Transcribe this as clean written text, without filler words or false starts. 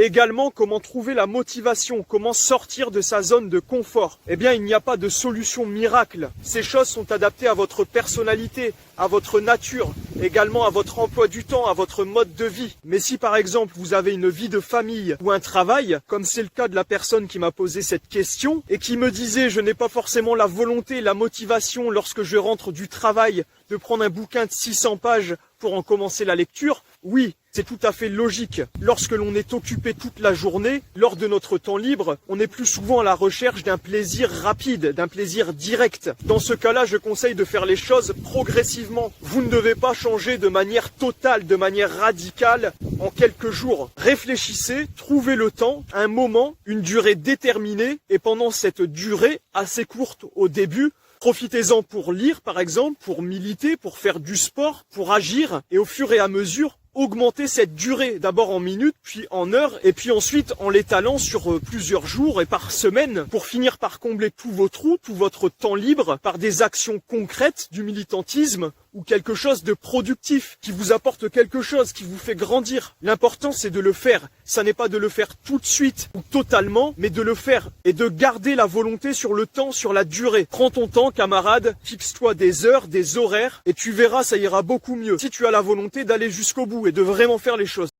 Également, comment trouver la motivation, comment sortir de sa zone de confort. Eh bien, il n'y a pas de solution miracle. Ces choses sont adaptées à votre personnalité, à votre nature, également à votre emploi du temps, à votre mode de vie. Mais si par exemple vous avez une vie de famille ou un travail, comme c'est le cas de la personne qui m'a posé cette question et qui me disait je n'ai pas forcément la volonté, la motivation lorsque je rentre du travail de prendre un bouquin de 600 pages pour en commencer la lecture, oui, c'est tout à fait logique. Lorsque l'on est occupé toute la journée, lors de notre temps libre, on est plus souvent à la recherche d'un plaisir rapide, d'un plaisir direct. Dans ce cas-là, je conseille de faire les choses progressivement. Vous ne devez pas changer de manière totale, de manière radicale en quelques jours. Réfléchissez, trouvez le temps, un moment, une durée déterminée, et pendant cette durée assez courte au début, profitez-en pour lire, par exemple, pour militer, pour faire du sport, pour agir, et au fur et à mesure, augmenter cette durée, d'abord en minutes, puis en heures, et puis ensuite en l'étalant sur plusieurs jours et par semaine, pour finir par combler tous vos trous, tout votre temps libre, par des actions concrètes, du militantisme, ou quelque chose de productif, qui vous apporte quelque chose, qui vous fait grandir. L'important, c'est de le faire. Ça n'est pas de le faire tout de suite ou totalement, mais de le faire et de garder la volonté sur le temps, sur la durée. Prends ton temps, camarade, fixe-toi des heures, des horaires, et tu verras, ça ira beaucoup mieux. Si tu as la volonté d'aller jusqu'au bout et de vraiment faire les choses.